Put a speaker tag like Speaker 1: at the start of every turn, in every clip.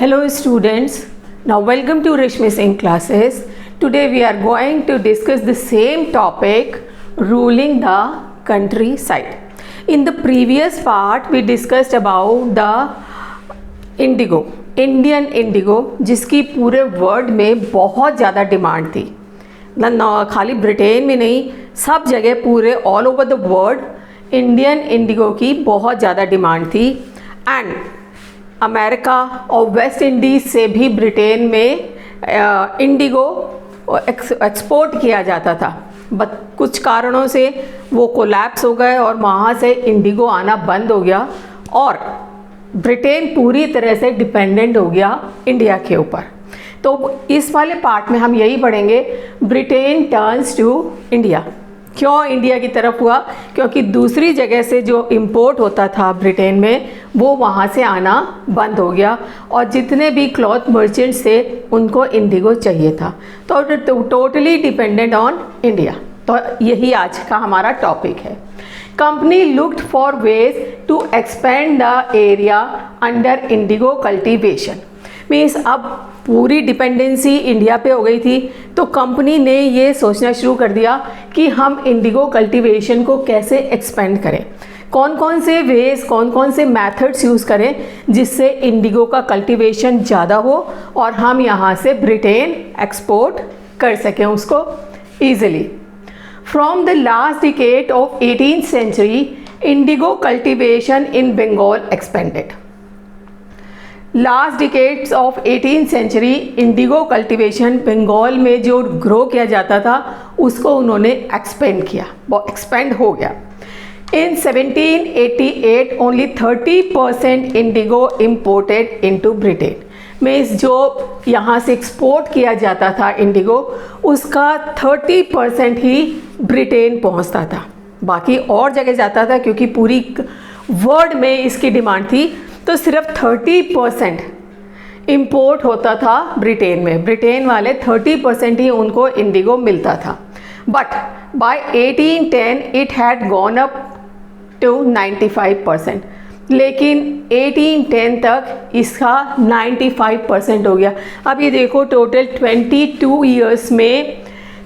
Speaker 1: Hello students, now welcome to Rishmi Singh classes. Today we are going to discuss the same topic, ruling the countryside. In the previous part we discussed about the indigo, Indian indigo, जिसकी पूरे world में बहुत ज़्यादा demand थी. खाली Britain में नहीं, सब जगह पूरे all over the world Indian Indigo की बहुत ज़्यादा डिमांड थी. एंड अमेरिका और वेस्ट इंडीज़ से भी ब्रिटेन में इंडिगो एक्सपोर्ट किया जाता था, बट कुछ कारणों से वो कोलैप्स हो गए और वहाँ से इंडिगो आना बंद हो गया और ब्रिटेन पूरी तरह से डिपेंडेंट हो गया इंडिया के ऊपर. तो इस वाले पार्ट में हम यही पढ़ेंगे, ब्रिटेन टर्न्स टू इंडिया. क्यों इंडिया की तरफ हुआ? क्योंकि दूसरी जगह से जो इंपोर्ट होता था ब्रिटेन में वो वहाँ से आना बंद हो गया और जितने भी क्लॉथ मर्चेंट्स थे उनको इंडिगो चाहिए था. तो टोटली डिपेंडेंट ऑन इंडिया. तो यही आज का हमारा टॉपिक है. Company looked for ways to expand the area under indigo cultivation. Means अब पूरी डिपेंडेंसी इंडिया पे हो गई थी, तो कंपनी ने ये सोचना शुरू कर दिया कि हम इंडिगो कल्टीवेशन को कैसे एक्सपेंड करें, कौन कौन से वेज, कौन कौन से मेथड्स यूज़ करें जिससे इंडिगो का कल्टीवेशन ज़्यादा हो और हम यहाँ से ब्रिटेन एक्सपोर्ट कर सकें उसको easily. From the last decade of 18th century, indigo cultivation in Bengal expanded. Last decades of 18th century indigo cultivation Bengal में जो ग्रो किया जाता था उसको उन्होंने एक्सपेंड किया, वो एक्सपेंड हो गया. इन 1788 only 30% Indigo imported into Britain. Means जो यहाँ से एक्सपोर्ट किया जाता था इंडिगो, उसका 30% ही ब्रिटेन पहुँचता था, बाकी और जगह जाता था. क्योंकि पूरी वर्ल्ड में इसकी डिमांड थी तो सिर्फ 30% इम्पोर्ट होता था ब्रिटेन में. ब्रिटेन वाले 30% ही उनको इंडिगो मिलता था. But by 1810 it had gone up to 95%. लेकिन 1810 तक इसका 95% हो गया. अब ये देखो, टोटल 22 ईयर्स में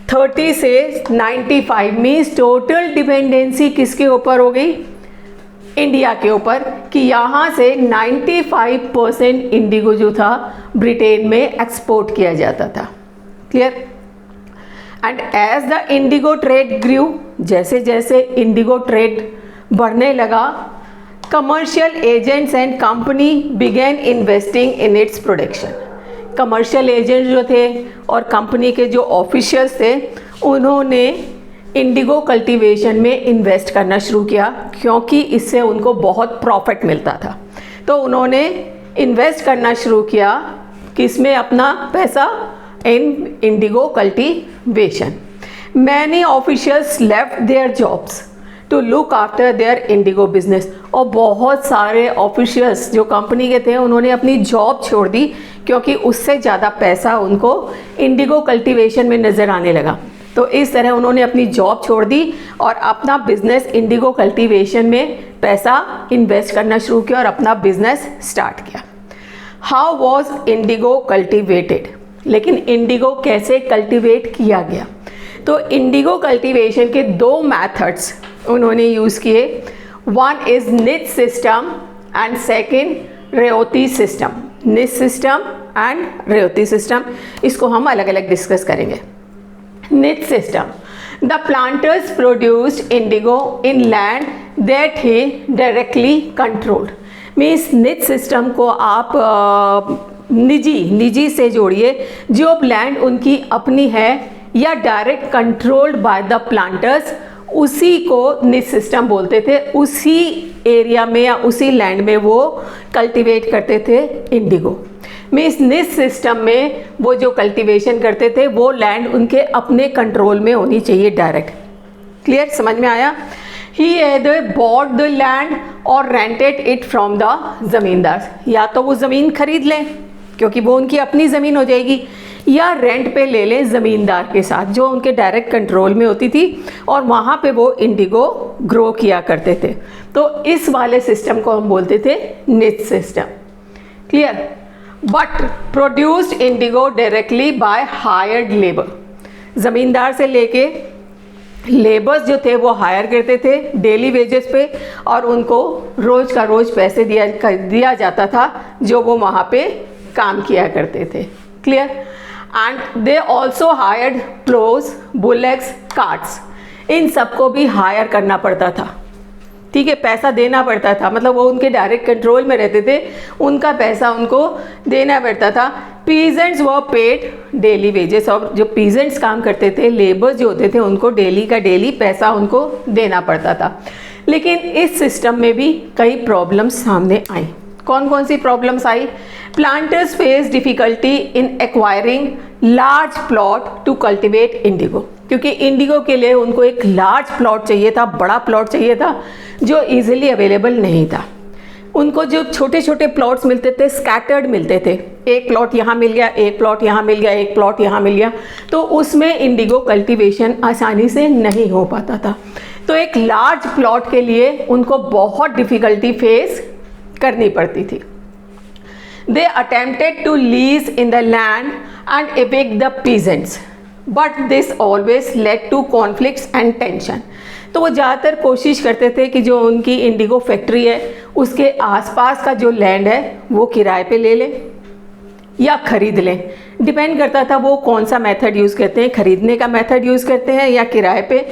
Speaker 1: 30 से 95 मीन्स टोटल डिपेंडेंसी किसके ऊपर हो गई? इंडिया के ऊपर. कि यहाँ से 95% इंडिगो जो था ब्रिटेन में एक्सपोर्ट किया जाता था. Clear? And as the indigo trade grew, जैसे जैसे इंडिगो ट्रेड बढ़ने लगा, commercial agents and company began investing in its production. Commercial agent जो थे और कंपनी के जो ऑफिशियल्स थे उन्होंने इंडिगो कल्टीवेशन में इन्वेस्ट करना शुरू किया, क्योंकि इससे उनको बहुत प्रॉफिट मिलता था. तो उन्होंने इन्वेस्ट करना शुरू किया किसमें? अपना पैसा in indigo cultivation. Many officials left their jobs to look after their indigo business. और बहुत सारे ऑफिशियल्स जो कंपनी के थे उन्होंने अपनी जॉब छोड़ दी, क्योंकि उससे ज़्यादा पैसा उनको इंडिगो कल्टीवेशन में नज़र आने लगा. तो इस तरह उन्होंने अपनी जॉब छोड़ दी और अपना बिजनेस इंडिगो कल्टीवेशन में पैसा इन्वेस्ट करना शुरू किया और अपना बिजनेस स्टार्ट किया. How was Indigo cultivated? लेकिन इंडिगो कैसे कल्टीवेट किया गया? तो इंडिगो कल्टीवेशन के दो मैथड्स उन्होंने यूज़ किए. One is nij system and second ryoti system. Nij system and ryoti system, इसको हम अलग अलग डिस्कस करेंगे. Niche system. The planters produced indigo in land that he directly controlled. Means niche system को आप निजी से जोड़िए. जो लैंड उनकी अपनी है या direct controlled by the planters, उसी को निच सिस्टम बोलते थे. उसी एरिया में या उसी लैंड में वो कल्टीवेट करते थे इंडिगो. मीन्स निच सिस्टम में वो जो कल्टीवेशन करते थे वो लैंड उनके अपने कंट्रोल में होनी चाहिए डायरेक्ट. क्लियर? समझ में आया? ही either bought the land और rented it from the ज़मींदार. या तो वो ज़मीन खरीद लें क्योंकि वो उनकी अपनी ज़मीन हो जाएगी, या रेंट पे ले लें ज़मींदार के साथ जो उनके डायरेक्ट कंट्रोल में होती थी और वहाँ पे वो इंडिगो ग्रो किया करते थे. तो इस वाले सिस्टम को हम बोलते थे nij system. Clear? But produced indigo directly by hired labour. Zamindar से लेके लेबर्स जो थे वो हायर करते थे डेली वेजेस पे, और उनको रोज़ का रोज़ पैसे दिया जाता था जो वो वहाँ पे काम किया करते थे। Clear? And they also hired ploughs, bullocks, carts, इन सबको भी हायर करना पड़ता था। ठीक है, पैसा देना पड़ता था, मतलब वो उनके डायरेक्ट कंट्रोल में रहते थे, उनका पैसा उनको देना पड़ता था। पीजेंट्स वर पेड डेली वेजेस, और जो पीजेंट्स काम करते थे, लेबर्स जो होते थे, उनको डेली का डेली पैसा उनको देना पड़ता था। लेकिन इस सिस्टम में भी कई प्रॉब्लम्स सामने आई। कौन कौन सी प्रॉब्लम्स आई? Planters face difficulty in acquiring large plot to cultivate indigo, क्योंकि इंडिगो के लिए उनको एक लार्ज प्लॉट चाहिए था, बड़ा प्लॉट चाहिए था, जो इजीली अवेलेबल नहीं था। उनको जो छोटे छोटे प्लॉट्स मिलते थे, स्कैटर्ड मिलते थे, एक प्लॉट यहाँ मिल गया, एक प्लॉट यहाँ मिल गया, एक प्लॉट यहाँ मिल गया, तो उसमें इंडिगो कल्टीवेशन आसानी से नहीं हो पाता था। तो एक लार्ज प्लॉट के लिए उनको बहुत डिफ़िकल्टी फेस करनी पड़ती थी। They attempted to lease in the land and evict the peasants, but this always led to conflicts and tension. तो वो ज़्यादातर कोशिश करते थे कि जो उनकी इंडिगो फैक्ट्री है उसके आसपास का जो लैंड है वो किराए पे ले लें या ख़रीद लें। डिपेंड करता था वो कौन सा मेथड यूज़ करते हैं, ख़रीदने का मेथड यूज़ करते हैं या किराए पे।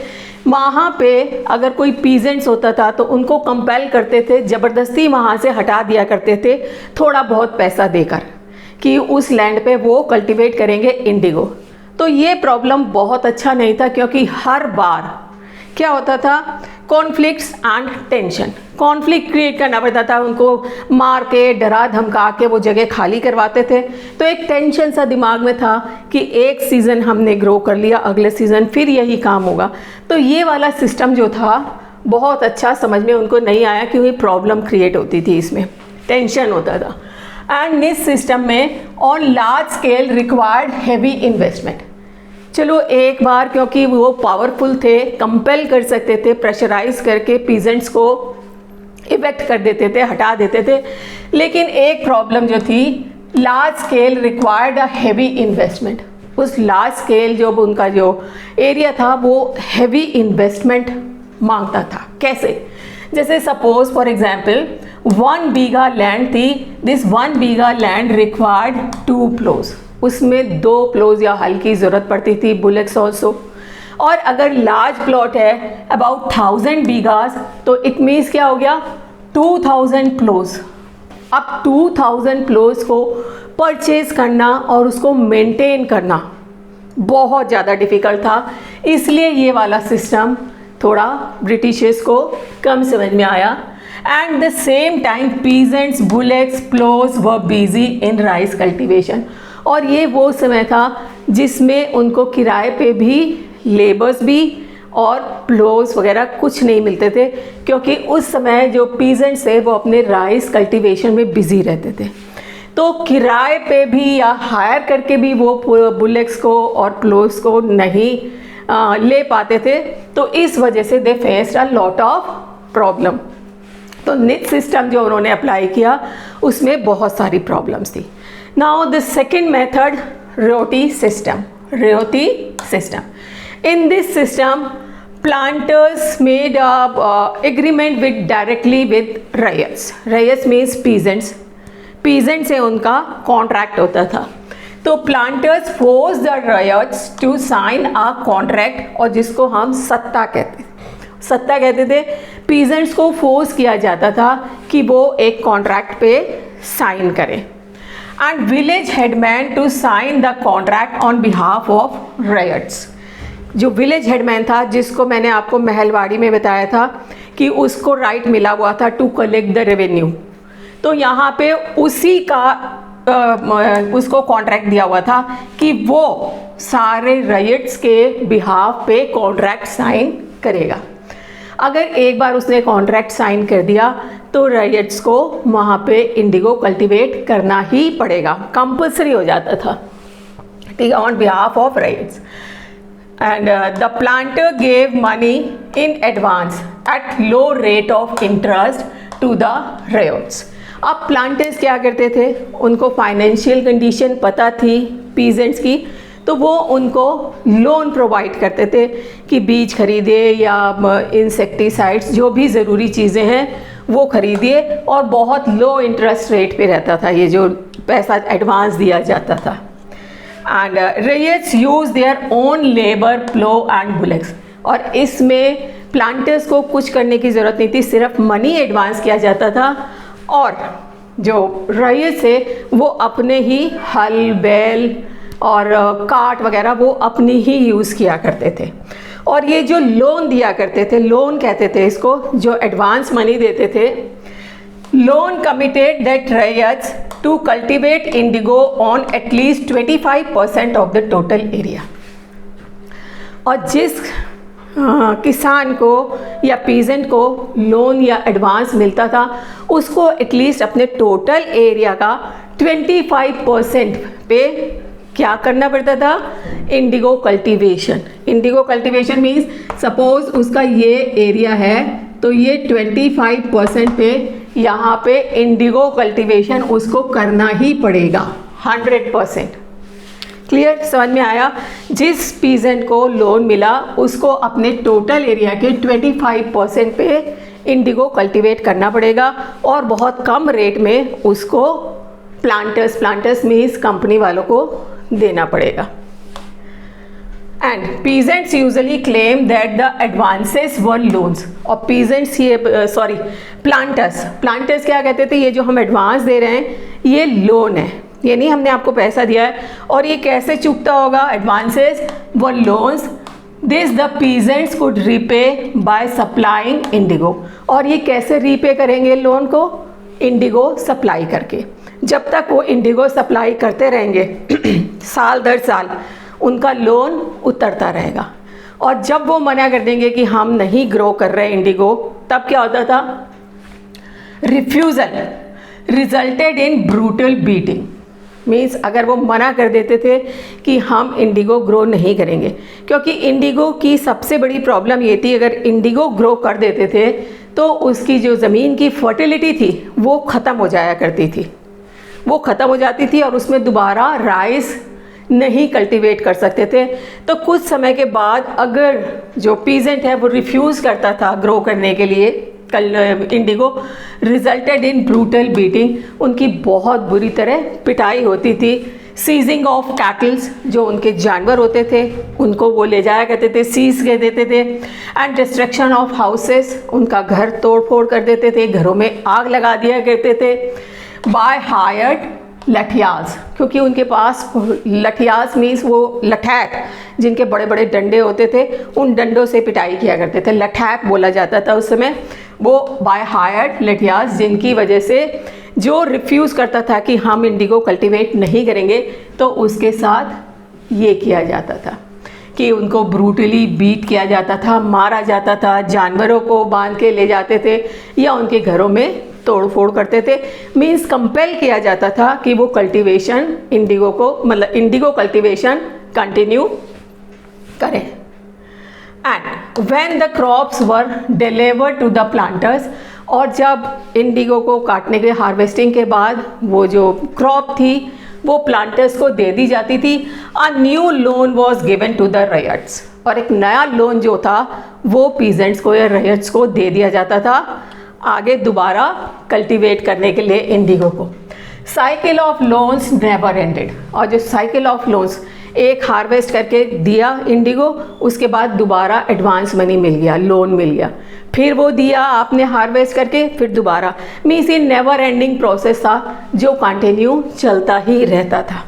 Speaker 1: वहाँ पे अगर कोई पीजेंट्स होता था तो उनको कंपेल करते थे, ज़बरदस्ती वहाँ से हटा दिया करते थे थोड़ा बहुत पैसा देकर, कि उस लैंड पे वो कल्टीवेट करेंगे इंडिगो। तो ये प्रॉब्लम बहुत अच्छा नहीं था, क्योंकि हर बार क्या होता था, conflicts and tension, conflict create करना पड़ता था, उनको मार के डरा धमका के वो जगह खाली करवाते थे। तो एक टेंशन सा दिमाग में था कि एक सीज़न हमने ग्रो कर लिया, अगले सीज़न फिर यही काम होगा। तो ये वाला सिस्टम जो था बहुत अच्छा समझ में उनको नहीं आया, क्योंकि प्रॉब्लम क्रिएट होती थी, इसमें टेंशन होता था। एंड इस सिस्टम में on large scale required heavy investment. चलो एक बार क्योंकि वो पावरफुल थे, कंपेल कर सकते थे, प्रेशराइज करके पीजेंट्स को इवेक्ट कर देते थे, हटा देते थे। लेकिन एक प्रॉब्लम जो थी, large scale required a heavy investment. उस लार्ज स्केल जो उनका जो एरिया था वो हैवी इन्वेस्टमेंट मांगता था। कैसे? जैसे suppose for example 1 bigha land थी, दिस 1 बीघा लैंड रिक्वायर्ड 2 प्लोज, उसमें 2 प्लोज या हल की ज़रूरत पड़ती थी, बुलेक्स ऑल्सो। और अगर लार्ज प्लॉट है अबाउट 1000 बीघास, तो इट मीन्स क्या हो गया, 2000 प्लोज। अब 2000 प्लोज को परचेज करना और उसको मेंटेन करना बहुत ज़्यादा डिफ़िकल्ट था, इसलिए ये वाला सिस्टम थोड़ा ब्रिटिशर्स को कम समझ में आया। And the same time peasants, bullocks, ploughs were busy in rice cultivation. और ये वो समय था जिसमें उनको किराए पे भी लेबर्स भी और प्लोज वगैरह कुछ नहीं मिलते थे, क्योंकि उस समय जो पीजेंट्स थे वो अपने राइस कल्टीवेशन में बिजी रहते थे। तो किराए पे भी या हायर करके भी वो बुलेक्स को और प्लोज को नहीं ले पाते थे। तो इस वजह से दे faced a lot of problem. तो निट सिस्टम जो उन्होंने अप्लाई किया उसमें बहुत सारी प्रॉब्लम्स थी। Now the second method, roti system. Roti system, in this system planters made a agreement with directly with ryots. Ryots means peasants. peasants से उनका कॉन्ट्रैक्ट होता था। तो planters force the ryots to sign a contract, और जिसको हम सत्ता कहते थे। पीजेंट्स को फोर्स किया जाता था कि वो एक कॉन्ट्रैक्ट पे साइन करें। And village headman to sign the contract on behalf of ryots. जो विलेज हेडमैन था, जिसको मैंने आपको महलवाड़ी में बताया था कि उसको राइट मिला हुआ था टू कलेक्ट द रेवेन्यू, तो यहाँ पे उसी का उसको कॉन्ट्रैक्ट दिया हुआ था कि वो सारे रयट्स के बिहाफ पे कॉन्ट्रैक्ट साइन करेगा। अगर एक बार उसने कॉन्ट्रैक्ट साइन कर दिया तो रयट्स को वहाँ पे इंडिगो कल्टीवेट करना ही पड़ेगा, कंपल्सरी हो जाता था, ठीक है, on behalf of ryots. And the planter gave money in advance at low rate of interest to the ryots. अब प्लांटर्स क्या करते थे, उनको फाइनेंशियल कंडीशन पता थी पीजेंट्स की, तो वो उनको लोन प्रोवाइड करते थे कि बीज खरीदे या इंसेक्टिसाइड्स, जो भी ज़रूरी चीज़ें हैं वो खरीदिए, और बहुत लो इंटरेस्ट रेट पे रहता था ये जो पैसा एडवांस दिया जाता था। And ryots use their own labour, plough and bullocks, और इसमें प्लांटर्स को कुछ करने की ज़रूरत नहीं थी, सिर्फ मनी एडवांस किया जाता था, और जो रैयट्स है वो अपने ही हल, बैल और कार्ट वगैरह वो अपनी ही यूज़ किया करते थे। और ये जो लोन दिया करते थे, लोन कहते थे इसको, जो एडवांस मनी देते थे, loan committed that ryots to cultivate indigo on at least 25% of the total area. और जिस किसान को या पीजेंट को लोन या एडवांस मिलता था, उसको एटलीस्ट अपने टोटल एरिया का 25% पे क्या करना पड़ता था, Indigo cultivation. Indigo cultivation means suppose उसका ये एरिया है तो ये 25% पे यहाँ पे इंडिगो कल्टीवेशन उसको करना ही पड़ेगा 100%। क्लियर, समझ में आया? जिस पीजेंट को लोन मिला उसको अपने टोटल एरिया के 25% पे इंडिगो कल्टीवेट करना पड़ेगा, और बहुत कम रेट में उसको प्लांटर्स मीन्स कंपनी वालों को देना पड़ेगा। And peasants usually claim that the advances were loans, और पीजेंट्स प्लांटर्स क्या कहते थे, ये जो हम एडवांस दे रहे हैं ये लोन है, ये नहीं हमने आपको पैसा दिया है, और ये कैसे चुकता होगा, advances were loans, this the peasants could repay by supplying Indigo. और ये कैसे रीपे करेंगे लोन को, इंडिगो सप्लाई करके। जब तक वो इंडिगो सप्लाई करते रहेंगे साल दर साल उनका लोन उतरता रहेगा, और जब वो मना कर देंगे कि हम नहीं ग्रो कर रहे इंडिगो, तब क्या होता था, refusal resulted in brutal beating. Means अगर वो मना कर देते थे कि हम इंडिगो ग्रो नहीं करेंगे, क्योंकि इंडिगो की सबसे बड़ी प्रॉब्लम ये थी, अगर इंडिगो ग्रो कर देते थे तो उसकी जो ज़मीन की फर्टिलिटी थी वो ख़त्म हो जाया करती थी, वो ख़त्म हो जाती थी, और उसमें दोबारा राइस नहीं कल्टीवेट कर सकते थे। तो कुछ समय के बाद अगर जो पीजेंट है वो रिफ्यूज़ करता था ग्रो करने के लिए Indigo, resulted in brutal beating, उनकी बहुत बुरी तरह पिटाई होती थी। सीजिंग ऑफ कैटल्स, जो उनके जानवर होते थे उनको वो ले जाया करते थे, सीज कर देते थे। एंड डिस्ट्रक्शन ऑफ हाउसेस, उनका घर तोड़ फोड़ कर देते थे, घरों में आग लगा दिया करते थे। बाय हायर्ड लठियाल्स, क्योंकि उनके पास लठियाल्स मीन्स वो लठैत, जिनके बड़े बड़े डंडे होते थे, उन डंडों से पिटाई किया करते थे, लठैत बोला जाता था उस समय। वो बाय हायर्ड लठियाल्स, जिनकी वजह से जो रिफ्यूज़ करता था कि हम इंडिगो कल्टीवेट नहीं करेंगे, तो उसके साथ ये किया जाता था कि उनको ब्रूटली बीट किया जाता था, मारा जाता था, जानवरों को बांध के ले जाते थे या उनके घरों में तोड़ फोड़ करते थे। मीन्स कंपेल किया जाता था कि वो कल्टीवेशन इंडिगो को, मतलब इंडिगो कल्टीवेशन कंटिन्यू करें। And when the crops were delivered to the planters, और जब इंडिगो को काटने के, हार्वेस्टिंग के बाद वो जो क्रॉप थी वो प्लांटर्स को दे दी जाती थी, a new loan was given to the ryots, और एक नया लोन जो था वो पीजेंट्स को या रैयट्स को दे दिया जाता था आगे दोबारा कल्टीवेट करने के लिए इंडिगो को। Cycle of loans never ended, और जो साइकिल ऑफ लोन्स, एक हार्वेस्ट करके दिया इंडिगो, उसके बाद दोबारा एडवांस मनी मिल गया, लोन मिल गया, फिर वो दिया आपने हार्वेस्ट करके, फिर दोबारा, मीन्स ये नेवर एंडिंग प्रोसेस था जो कंटिन्यू चलता ही रहता था।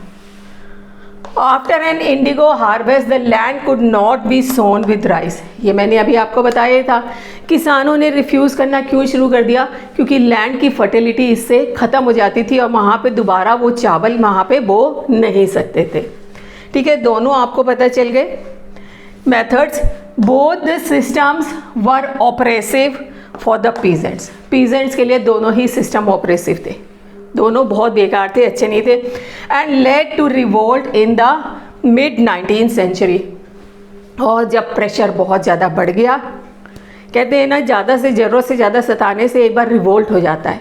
Speaker 1: After an indigo harvest the land could not be sown with rice, ये मैंने अभी आपको बताया था। किसानों ने रिफ्यूज़ करना क्यों शुरू कर दिया, क्योंकि लैंड की फर्टिलिटी इससे ख़त्म हो जाती थी और वहाँ पे दोबारा वो चावल वहाँ पे बो नहीं सकते थे। ठीक है, दोनों आपको पता चल गए methods. Both the systems were oppressive for the peasants, peasants के लिए दोनों ही सिस्टम ऑपरेसिव थे, दोनों बहुत बेकार थे, अच्छे नहीं थे। And led to revolt in the mid 19th century, और जब प्रेशर बहुत ज़्यादा बढ़ गया, कहते हैं ना ज़्यादा से ज़रूरत से ज़्यादा सताने से एक बार रिवोल्ट हो जाता है।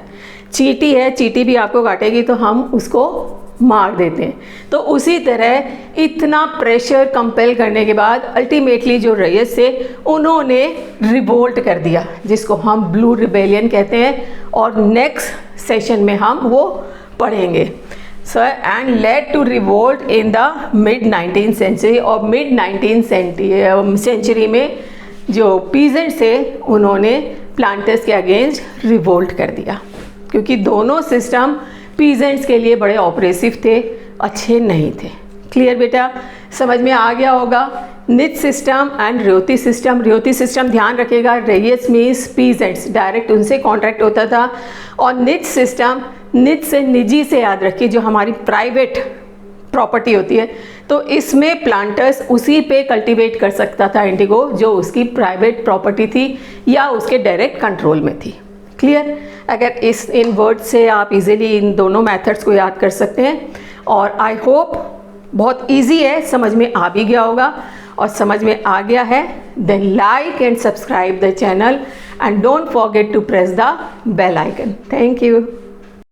Speaker 1: चींटी है, चींटी भी आपको काटेगी तो हम उसको मार देते हैं। तो उसी तरह इतना प्रेशर कंपेल करने के बाद अल्टीमेटली जो रईस थे उन्होंने रिवोल्ट कर दिया, जिसको हम ब्लू रिबेलियन कहते हैं, और नेक्स्ट सेशन में हम वो पढ़ेंगे। Sir and led to revolt in the mid 19th century, और मिड 19th सेंचुरी में जो पीजेंट्स थे उन्होंने प्लांटर्स के अगेंस्ट रिवोल्ट कर दिया, क्योंकि दोनों सिस्टम पीजेंट्स के लिए बड़े ऑपरेसिव थे, अच्छे नहीं थे। क्लियर बेटा, समझ में आ गया होगा। निज सिस्टम एंड रियोती सिस्टम, रियोती सिस्टम ध्यान रखिएगा, रईस मीन्स पीजेंट्स, डायरेक्ट उनसे कॉन्ट्रैक्ट होता था, और निज सिस्टम, निज से निजी से याद रखिए, जो हमारी प्राइवेट प्रॉपर्टी होती है, तो इसमें प्लांटर्स उसी पे कल्टीवेट कर सकता था इंडिगो जो उसकी प्राइवेट प्रॉपर्टी थी या उसके डायरेक्ट कंट्रोल में थी। क्लियर, अगर इन वर्ड से आप इजीली इन दोनों मेथड्स को याद कर सकते हैं, और आई होप बहुत इजी है, समझ में आ भी गया होगा, और समझ में आ गया है then like and subscribe the channel and don't forget to press the bell icon. Thank you.